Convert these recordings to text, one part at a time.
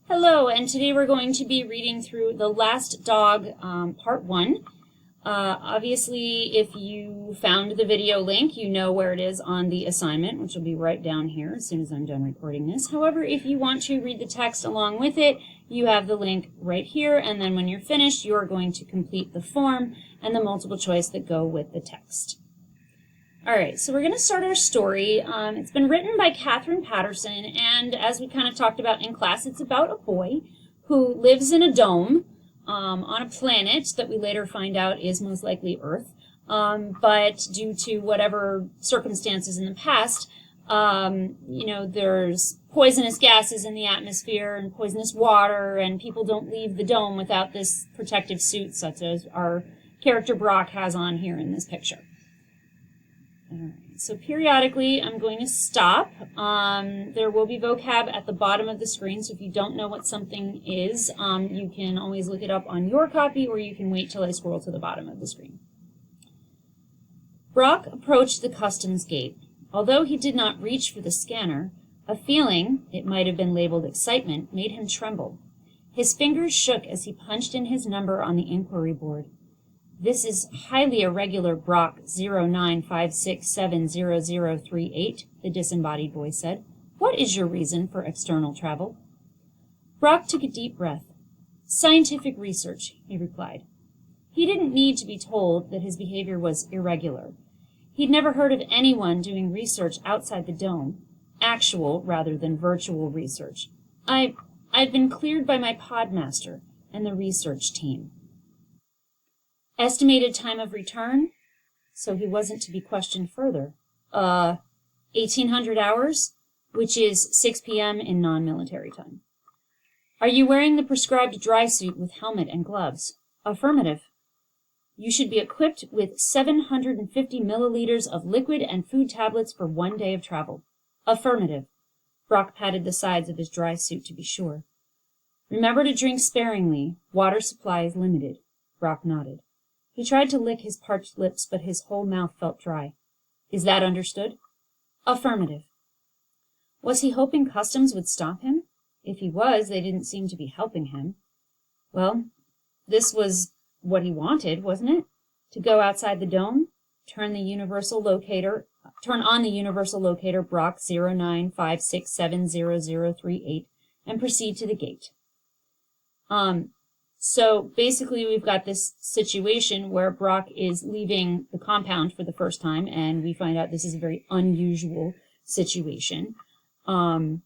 Hello, and today we're going to be reading through The Last Dog, Part 1. Obviously, if you found the video link, you know where it is on the assignment, which will be right down here as soon as I'm done recording this. However, if you want to read the text along with it, you have the link right here, and then when you're finished, you're going to complete the form and the multiple choice that go with the text. All right, so we're going to start our story. It's been written by Katherine Paterson, and as we kind of talked about in class, it's about a boy who lives in a dome on a planet that we later find out is most likely Earth. But due to whatever circumstances in the past, there's poisonous gases in the atmosphere and poisonous water, and people don't leave the dome without this protective suit, such as our character Brock has on here in this picture. All right, so periodically I'm going to stop. There will be vocab at the bottom of the screen, so if you don't know what something is, you can always look it up on your copy, or you can wait till I scroll to the bottom of the screen. Brock approached the customs gate. Although he did not reach for the scanner, a feeling, it might have been labeled excitement, made him tremble. His fingers shook as he punched in his number on the inquiry board. "This is highly irregular, Brock 0956700038, the disembodied voice said. "What is your reason for external travel?" Brock took a deep breath. "Scientific research," he replied. He didn't need to be told that his behavior was irregular. He'd never heard of anyone doing research outside the dome, actual rather than virtual research. I've been cleared by my podmaster and the research team. Estimated time of return? So he wasn't to be questioned further. 1800 hours, which is 6 p.m. in non-military time. Are you wearing the prescribed dry suit with helmet and gloves? Affirmative. You should be equipped with 750 milliliters of liquid and food tablets for 1 day of travel. Affirmative. Brock patted the sides of his dry suit to be sure. Remember to drink sparingly. Water supply is limited. Brock nodded. He tried to lick his parched lips, but his whole mouth felt dry. Is that understood? Affirmative. Was he hoping customs would stop him? If he was, they didn't seem to be helping him. Well, this was what he wanted, wasn't it? To go outside the dome, turn on the universal locator Brock 0956700038, and proceed to the gate. So basically we've got this situation where Brock is leaving the compound for the first time, and we find out this is a very unusual situation for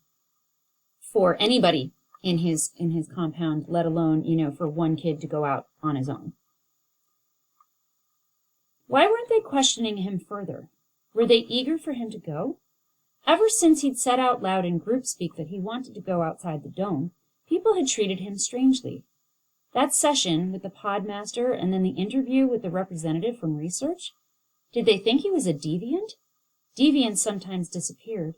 anybody in his compound, let alone, for one kid to go out on his own. Why weren't they questioning him further? Were they eager for him to go? Ever since he'd said out loud in group speak that he wanted to go outside the dome, people had treated him strangely. That session with the podmaster and then the interview with the representative from research? Did they think he was a deviant? Deviants sometimes disappeared.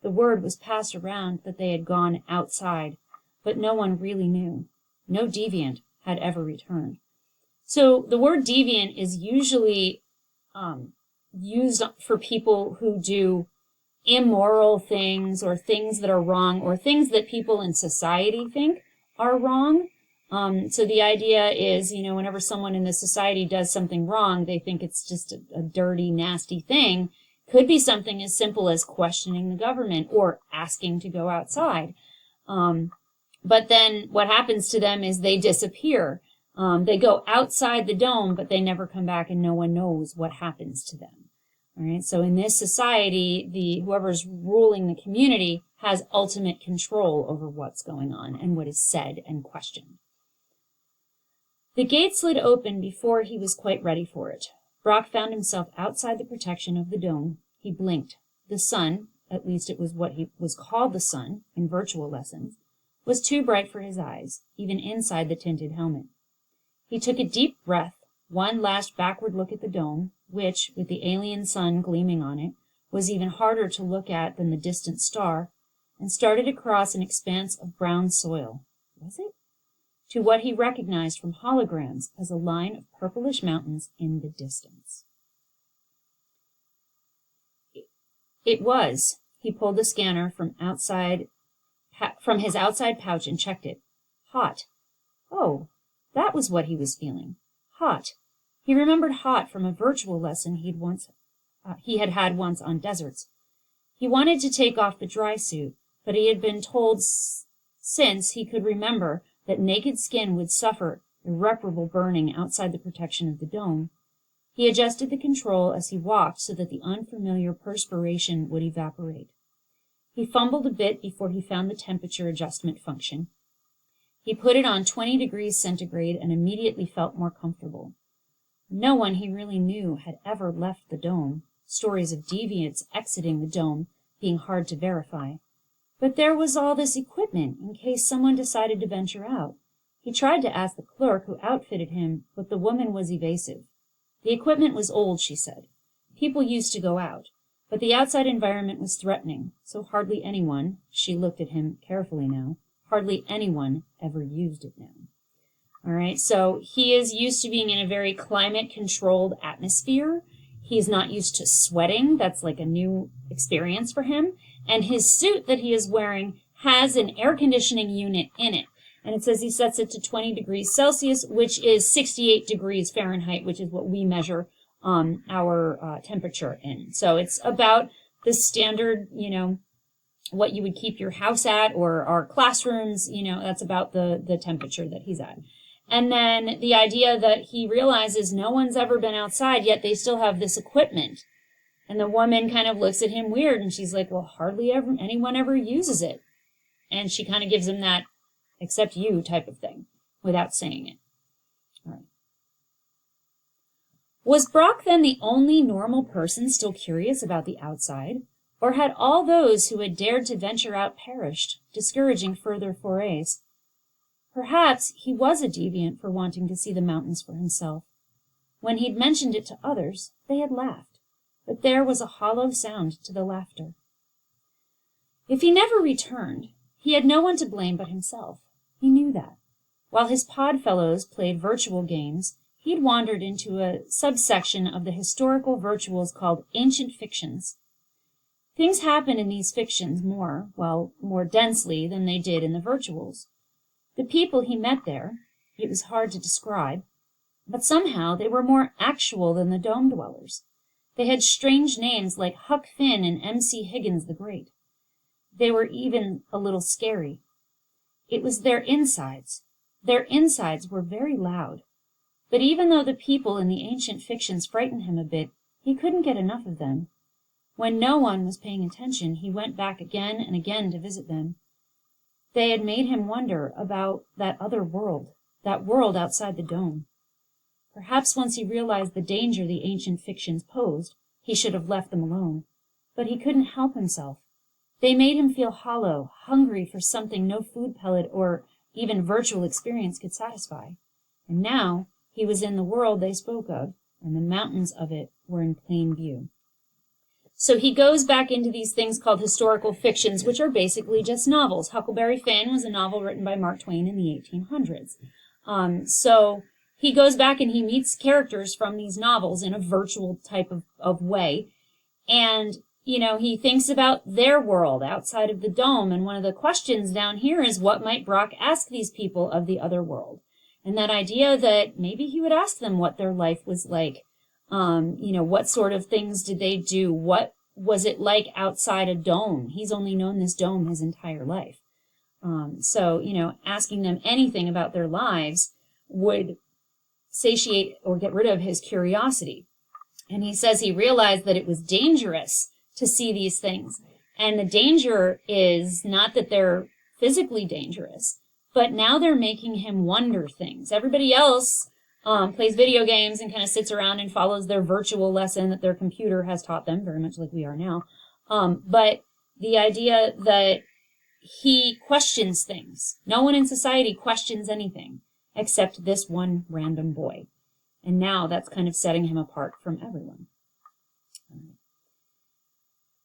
The word was passed around that they had gone outside, but no one really knew. No deviant had ever returned. So the word deviant is usually used for people who do immoral things or things that are wrong or things that people in society think are wrong. So the idea is, whenever someone in the society does something wrong, they think it's just a dirty, nasty thing. Could be something as simple as questioning the government or asking to go outside. But then what happens to them is they disappear. They go outside the dome, but they never come back, and no one knows what happens to them. All right. So in this society, whoever's ruling the community has ultimate control over what's going on and what is said and questioned. The gate slid open before he was quite ready for it. Brock found himself outside the protection of the dome. He blinked. The sun, at least it was what he was called the sun in virtual lessons, was too bright for his eyes, even inside the tinted helmet. He took a deep breath, one last backward look at the dome, which, with the alien sun gleaming on it, was even harder to look at than the distant star, and started across an expanse of brown soil. Was it? To what he recognized from holograms as a line of purplish mountains in the distance. It was. He pulled the scanner from outside from his outside pouch and checked it. Hot. Oh, that was what he was feeling. Hot. He remembered hot from a virtual lesson he had had once on deserts. He wanted to take off the dry suit, but he had been told since he could remember that naked skin would suffer irreparable burning outside the protection of the dome. He adjusted the control as he walked so that the unfamiliar perspiration would evaporate. He fumbled a bit before he found the temperature adjustment function. He put it on 20 degrees centigrade and immediately felt more comfortable. No one he really knew had ever left the dome, stories of deviants exiting the dome being hard to verify. But there was all this equipment in case someone decided to venture out. He tried to ask the clerk who outfitted him, but the woman was evasive. The equipment was old, she said. People used to go out, but the outside environment was threatening, so hardly anyone, she looked at him carefully now, hardly anyone ever used it now. All right, so he is used to being in a very climate-controlled atmosphere. He's not used to sweating. That's like a new experience for him. And his suit that he is wearing has an air conditioning unit in it. And it says he sets it to 20 degrees Celsius, which is 68 degrees Fahrenheit, which is what we measure our temperature in. So it's about the standard, what you would keep your house at, or our classrooms, that's about the temperature that he's at. And then the idea that he realizes no one's ever been outside, yet they still have this equipment. And the woman kind of looks at him weird, and she's like, well, hardly anyone ever uses it. And she kind of gives him that, except you type of thing, without saying it. All right. Was Brock then the only normal person still curious about the outside? Or had all those who had dared to venture out perished, discouraging further forays? Perhaps he was a deviant for wanting to see the mountains for himself. When he'd mentioned it to others, they had laughed, but there was a hollow sound to the laughter. If he never returned, he had no one to blame but himself. He knew that. While his pod fellows played virtual games, he'd wandered into a subsection of the historical virtuals called ancient fictions. Things happen in these fictions more densely than they did in the virtuals. The people he met there, it was hard to describe, but somehow they were more actual than the dome dwellers. They had strange names like Huck Finn and M.C. Higgins the Great. They were even a little scary. It was their insides. Their insides were very loud. But even though the people in the ancient fictions frightened him a bit, he couldn't get enough of them. When no one was paying attention, he went back again and again to visit them. They had made him wonder about that other world, that world outside the dome. Perhaps once he realized the danger the ancient fictions posed, he should have left them alone. But he couldn't help himself. They made him feel hollow, hungry for something no food pellet or even virtual experience could satisfy. And now he was in the world they spoke of, and the mountains of it were in plain view. So he goes back into these things called historical fictions, which are basically just novels. Huckleberry Finn was a novel written by Mark Twain in the 1800s. So he goes back and he meets characters from these novels in a virtual type of way. And, he thinks about their world outside of the dome. And one of the questions down here is, what might Brock ask these people of the other world? And that idea that maybe he would ask them what their life was like. What sort of things did they do? What was it like outside a dome? He's only known this dome his entire life. Asking them anything about their lives would satiate or get rid of his curiosity. And he says he realized that it was dangerous to see these things. And the danger is not that they're physically dangerous, but now they're making him wonder things. Everybody else plays video games and kind of sits around and follows their virtual lesson that their computer has taught them, very much like we are now. But the idea that he questions things. No one in society questions anything except this one random boy. And now that's kind of setting him apart from everyone.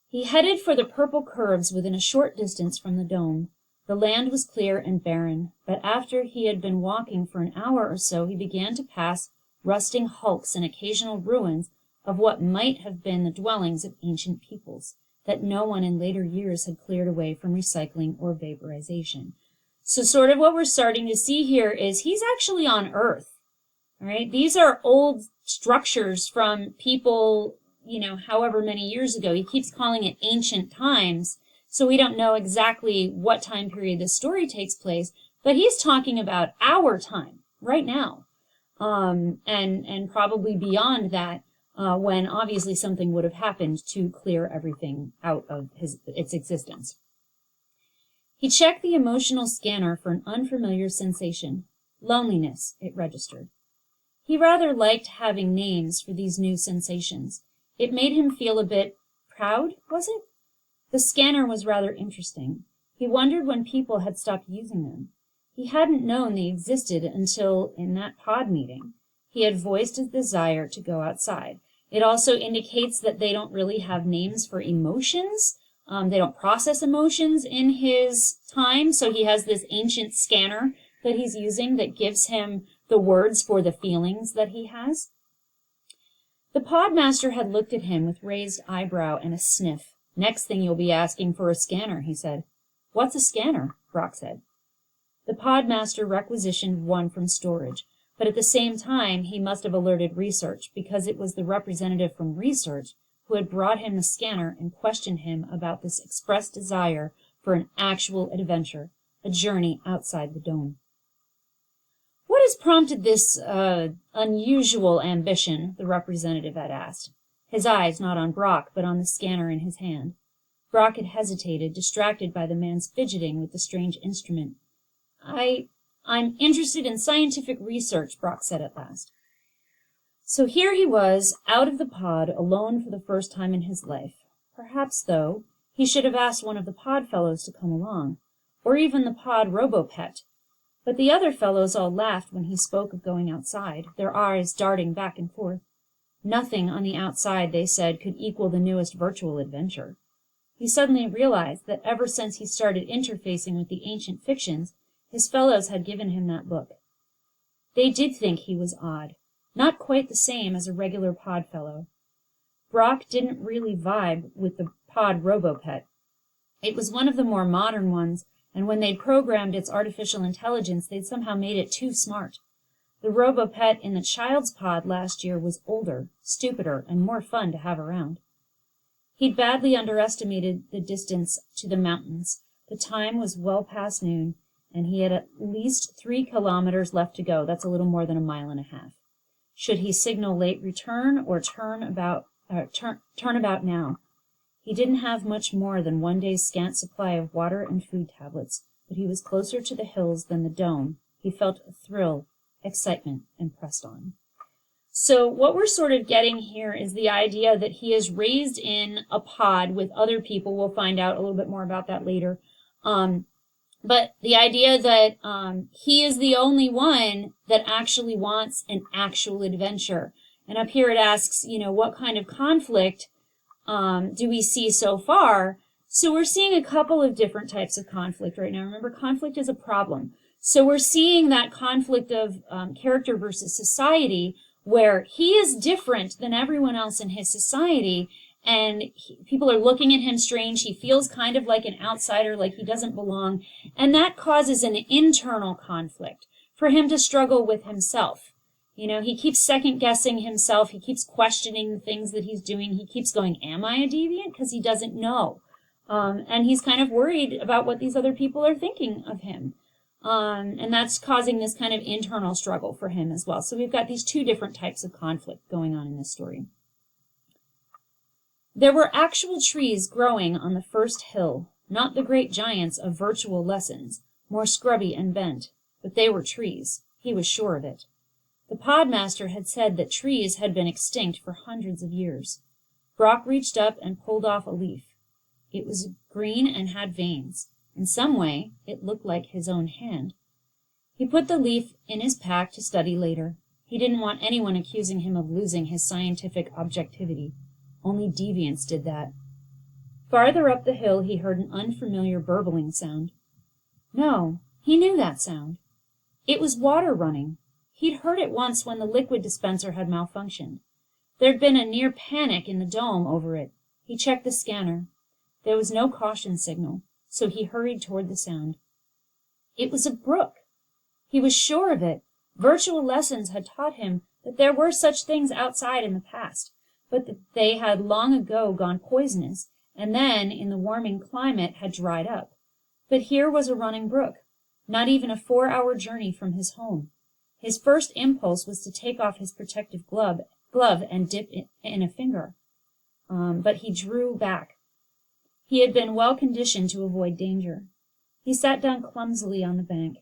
He headed for the purple curves within a short distance from the dome. The land was clear and barren, but after he had been walking for an hour or so, he began to pass rusting hulks and occasional ruins of what might have been the dwellings of ancient peoples. that no one in later years had cleared away from recycling or vaporization. So sort of what we're starting to see here is he's actually on Earth. All right, these are old structures from people, however many years ago. He keeps calling it ancient times, so we don't know exactly what time period this story takes place, but he's talking about our time right now, and probably beyond that, when obviously something would have happened to clear everything out of its existence. He checked the emotional scanner for an unfamiliar sensation. Loneliness, it registered. He rather liked having names for these new sensations. It made him feel a bit proud, was it? The scanner was rather interesting. He wondered when people had stopped using them. He hadn't known they existed until in that pod meeting. He had voiced his desire to go outside. It also indicates that they don't really have names for emotions. They don't process emotions in his time, so he has this ancient scanner that he's using that gives him the words for the feelings that he has. The podmaster had looked at him with raised eyebrow and a sniff. Next thing you'll be asking for a scanner, he said. What's a scanner? Brock said. The podmaster requisitioned one from storage, but at the same time he must have alerted research because it was the representative from research who had brought him the scanner and questioned him about this expressed desire for an actual adventure, a journey outside the dome. What has prompted this unusual ambition? The representative had asked, his eyes not on Brock, but on the scanner in his hand. Brock had hesitated, distracted by the man's fidgeting with the strange instrument. I'm interested in scientific research, Brock said at last. So here he was, out of the pod, alone for the first time in his life. Perhaps, though, he should have asked one of the pod fellows to come along, or even the pod robopet. But the other fellows all laughed when he spoke of going outside, their eyes darting back and forth. Nothing on the outside, they said, could equal the newest virtual adventure. He suddenly realized that ever since he started interfacing with the ancient fictions, his fellows had given him that look. They did think he was odd, not quite the same as a regular pod fellow. Brock didn't really vibe with the pod robopet. It was one of the more modern ones, and when they'd programmed its artificial intelligence, they'd somehow made it too smart. The robopet in the child's pod last year was older, stupider, and more fun to have around. He'd badly underestimated the distance to the mountains. The time was well past noon, and he had at least 3 kilometers left to go. That's a little more than a mile and a half. Should he signal late return or turn about now? He didn't have much more than one day's scant supply of water and food tablets, but he was closer to the hills than the dome. He felt a thrill, excitement, and pressed on. So what we're sort of getting here is the idea that he is raised in a pod with other people. We'll find out a little bit more about that later. But the idea that he is the only one that actually wants an actual adventure. And up here it asks, what kind of conflict do we see so far? So we're seeing a couple of different types of conflict right now. Remember, conflict is a problem. So we're seeing that conflict of character versus society, where he is different than everyone else in his society, and people are looking at him strange. He feels kind of like an outsider, like he doesn't belong, and that causes an internal conflict for him to struggle with himself. He keeps second-guessing himself. He keeps questioning the things that he's doing. He keeps going, am I a deviant? Because he doesn't know. And he's kind of worried about what these other people are thinking of him. And that's causing this kind of internal struggle for him as well. So we've got these two different types of conflict going on in this story. There were actual trees growing on the first hill, not the great giants of virtual lessons, more scrubby and bent, but they were trees. He was sure of it. The podmaster had said that trees had been extinct for hundreds of years. Brock reached up and pulled off a leaf. It was green and had veins. In some way, it looked like his own hand. He put the leaf in his pack to study later. He didn't want anyone accusing him of losing his scientific objectivity. Only deviants did that. Farther up the hill, he heard an unfamiliar burbling sound. No, he knew that sound. It was water running. He'd heard it once when the liquid dispenser had malfunctioned. There'd been a near panic in the dome over it. He checked the scanner. There was no caution signal, so he hurried toward the sound. It was a brook. He was sure of it. Virtual lessons had taught him that there were such things outside in the past, but that they had long ago gone poisonous, and then, in the warming climate, had dried up. But here was a running brook, not even a 4-hour journey from his home. His first impulse was to take off his protective glove and dip in a finger. But he drew back. He had been well conditioned to avoid danger. He sat down clumsily on the bank.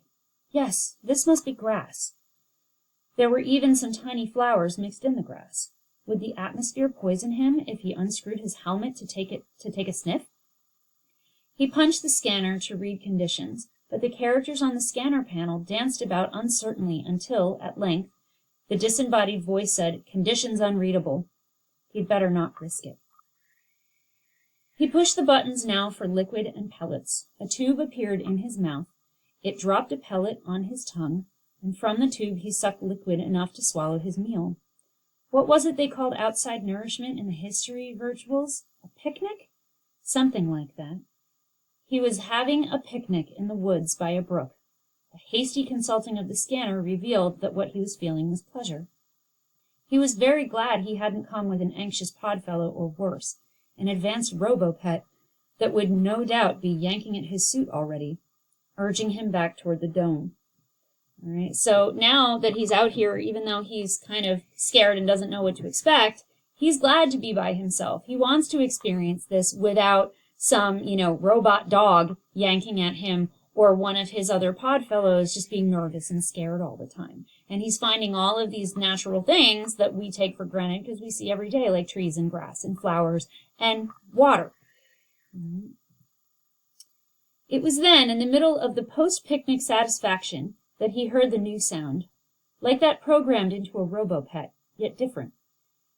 Yes, this must be grass. There were even some tiny flowers mixed in the grass. Would the atmosphere poison him if he unscrewed his helmet to take a sniff? He punched the scanner to read conditions, but the characters on the scanner panel danced about uncertainly until, at length, the disembodied voice said, "Conditions unreadable." He'd better not risk it. He pushed the buttons now for liquid and pellets. A tube appeared in his mouth. It dropped a pellet on his tongue, and from the tube he sucked liquid enough to swallow his meal. What was it they called outside nourishment in the history virtuals? A picnic? Something like that. He was having a picnic in the woods by a brook. A hasty consulting of the scanner revealed that what he was feeling was pleasure. He was very glad he hadn't come with an anxious podfellow or worse, an advanced robo-pet that would no doubt be yanking at his suit already, urging him back toward the dome. All right, so now that he's out here, even though he's kind of scared and doesn't know what to expect, he's glad to be by himself. He wants to experience this without some, robot dog yanking at him or one of his other podfellows just being nervous and scared all the time. And he's finding all of these natural things that we take for granted because we see every day, like trees and grass and flowers and water. It was then, in the middle of the post-picnic satisfaction, that he heard the new sound, like that programmed into a robo-pet, yet different.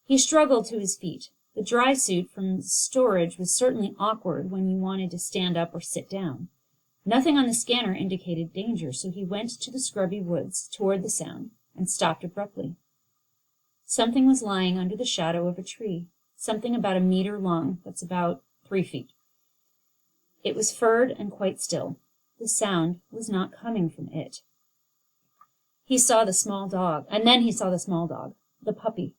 He struggled to his feet. The dry suit from storage was certainly awkward when you wanted to stand up or sit down. Nothing on the scanner indicated danger, so he went to the scrubby woods toward the sound and stopped abruptly. Something was lying under the shadow of a tree, something about 1 meter long, that's about 3 feet. It was furred and quite still. The sound was not coming from it. He saw the small dog, and then he saw the small dog, the puppy.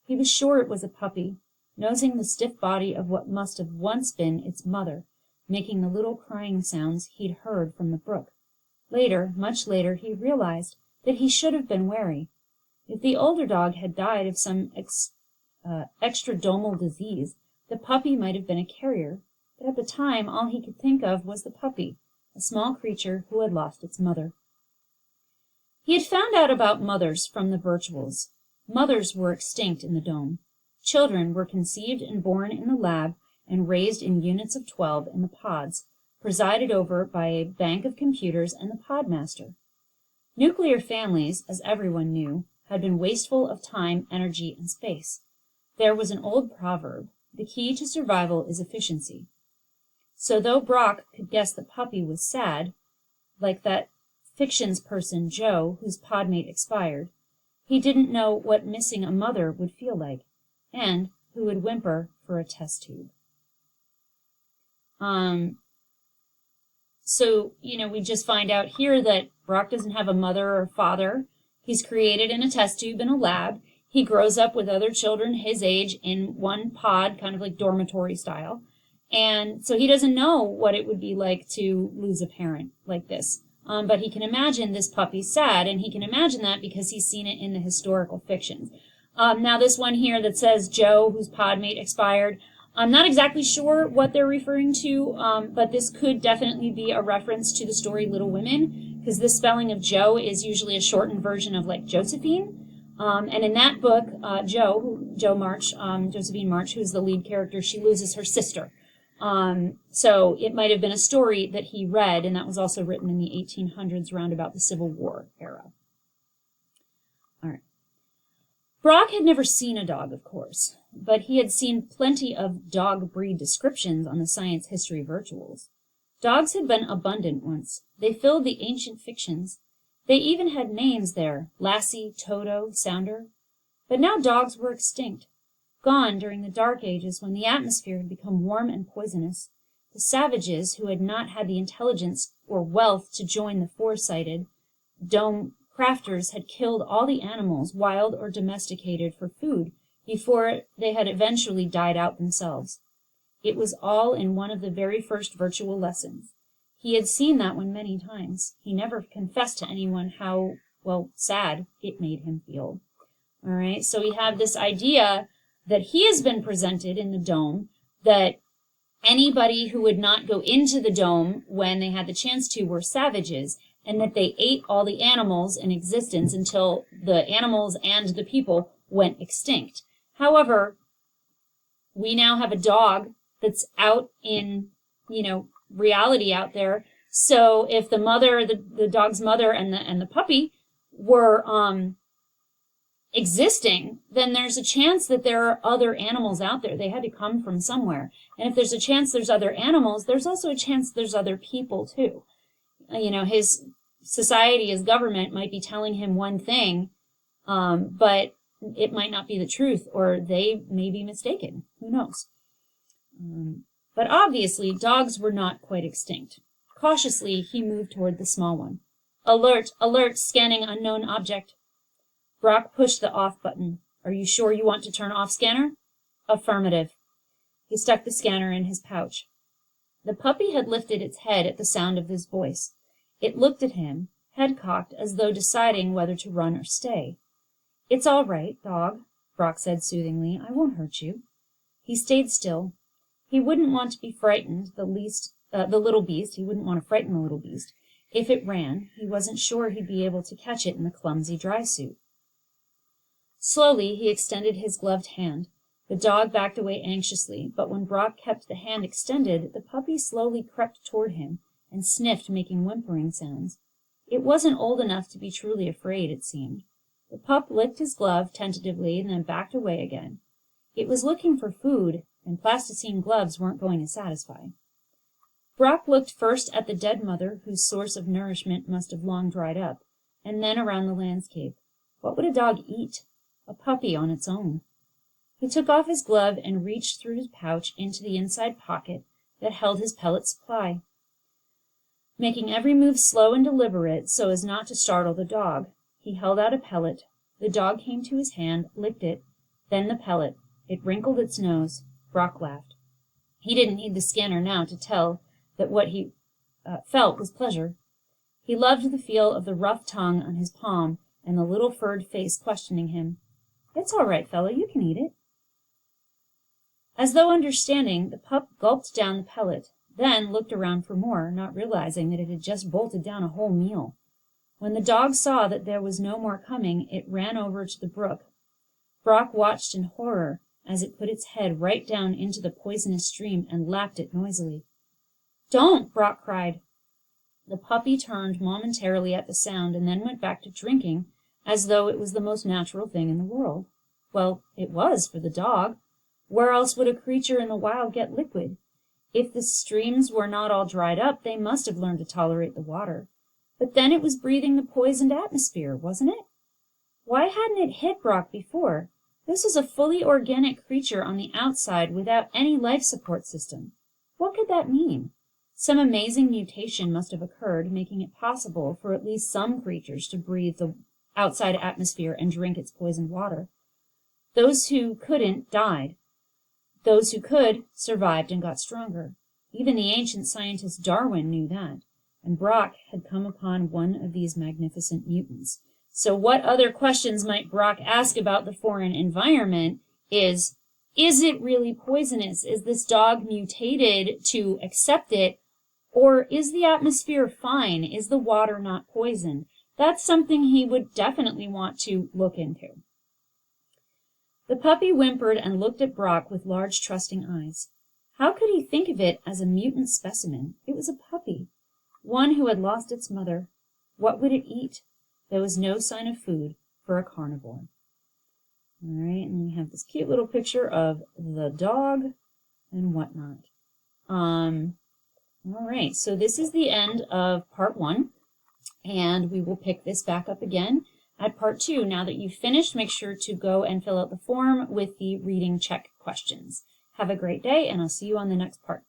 He was sure it was a puppy, nosing the stiff body of what must have once been its mother, making the little crying sounds he'd heard from the brook. Later, much later, he realized that he should have been wary. If the older dog had died of some extradomal disease, the puppy might have been a carrier, but at the time all he could think of was the puppy, a small creature who had lost its mother. He had found out about mothers from the virtuals. Mothers were extinct in the dome. Children were conceived and born in the lab and raised in units of 12 in the pods, presided over by a bank of computers and the podmaster. Nuclear families, as everyone knew, had been wasteful of time, energy, and space. There was an old proverb, the key to survival is efficiency. So though Brock could guess the puppy was sad, like that fictions person Joe, whose podmate expired, he didn't know what missing a mother would feel like, and who would whimper for a test tube. So, we just find out here that Brock doesn't have a mother or father. He's created in a test tube in a lab. He grows up with other children his age in one pod, kind of like dormitory style. And so he doesn't know what it would be like to lose a parent like this. But he can imagine this puppy sad, and he can imagine that because he's seen it in the historical fictions. Now this one here that says Joe, whose podmate expired, I'm not exactly sure what they're referring to, but this could definitely be a reference to the story Little Women, because the spelling of Joe is usually a shortened version of like Josephine. And in that book, Josephine March, who's the lead character, she loses her sister. So it might have been a story that he read, and that was also written in the 1800s, round about the Civil War era. All right. Brock had never seen a dog, of course, but he had seen plenty of dog breed descriptions on the science history virtuals. Dogs had been abundant once. They filled the ancient fictions. They even had names there, Lassie, Toto, Sounder. But now dogs were extinct. gone during the Dark Ages when the atmosphere had become warm and poisonous. The savages, who had not had the intelligence or wealth to join the foresighted dome crafters, had killed all the animals, wild or domesticated, for food before they had eventually died out themselves. It was all in one of the very first virtual lessons. He had seen that one many times. He never confessed to anyone how, well, sad it made him feel. All right, so we have this idea that he has been presented in the dome, that anybody who would not go into the dome when they had the chance to were savages, and that they ate all the animals in existence until the animals and the people went extinct. However, we now have a dog that's out in, reality out there. So if the mother, the dog's mother and the puppy were existing, then there's a chance that there are other animals out there. They had to come from somewhere. And if there's a chance there's other animals, there's also a chance there's other people too. His society, his government might be telling him one thing, but it might not be the truth, or they may be mistaken. Who knows? But obviously, dogs were not quite extinct. Cautiously, he moved toward the small one. Alert, alert, scanning unknown object. Brock pushed the off button. Are you sure you want to turn off scanner? Affirmative. He stuck the scanner in his pouch. The puppy had lifted its head at the sound of his voice. It looked at him, head cocked, as though deciding whether to run or stay. It's all right, dog, Brock said soothingly. I won't hurt you. He stayed still. He wouldn't want to be frightened, the little beast. He wouldn't want to frighten the little beast. If it ran, he wasn't sure he'd be able to catch it in the clumsy dry suit. Slowly, he extended his gloved hand. The dog backed away anxiously, but when Brock kept the hand extended, the puppy slowly crept toward him and sniffed, making whimpering sounds. It wasn't old enough to be truly afraid, it seemed. The pup licked his glove tentatively and then backed away again. It was looking for food, and plasticine gloves weren't going to satisfy. Brock looked first at the dead mother, whose source of nourishment must have long dried up, and then around the landscape. What would a dog eat? A puppy on its own. He took off his glove and reached through his pouch into the inside pocket that held his pellet supply. Making every move slow and deliberate so as not to startle the dog, he held out a pellet. The dog came to his hand, licked it, then the pellet. It wrinkled its nose. Brock laughed. He didn't need the scanner now to tell that what he felt was pleasure. He loved the feel of the rough tongue on his palm and the little furred face questioning him. It's all right, fellow, you can eat it. As though understanding, the pup gulped down the pellet, then looked around for more, not realizing that it had just bolted down a whole meal. When the dog saw that there was no more coming, it ran over to the brook. Brock watched in horror as it put its head right down into the poisonous stream and lapped it noisily. Don't! Brock cried. The puppy turned momentarily at the sound and then went back to drinking as though it was the most natural thing in the world. Well, it was for the dog. Where else would a creature in the wild get liquid? If the streams were not all dried up, they must have learned to tolerate the water. But then it was breathing the poisoned atmosphere, wasn't it? Why hadn't it hit Brock before? This was a fully organic creature on the outside without any life support system. What could that mean? Some amazing mutation must have occurred, making it possible for at least some creatures to breathe the outside atmosphere and drink its poisoned water. Those who couldn't died. Those who could survived and got stronger. Even the ancient scientist Darwin knew that, and Brock had come upon one of these magnificent mutants. So what other questions might Brock ask about the foreign environment is it really poisonous? Is this dog mutated to accept it? Or is the atmosphere fine? Is the water not poisoned? That's something he would definitely want to look into. The puppy whimpered and looked at Brock with large, trusting eyes. How could he think of it as a mutant specimen? It was a puppy, one who had lost its mother. What would it eat? There was no sign of food for a carnivore. All right, and we have this cute little picture of the dog and whatnot. All right, so this is the end of part 1, and we will pick this back up again At part 2, now that you've finished, make sure to go and fill out the form with the reading check questions. Have a great day, and I'll see you on the next part.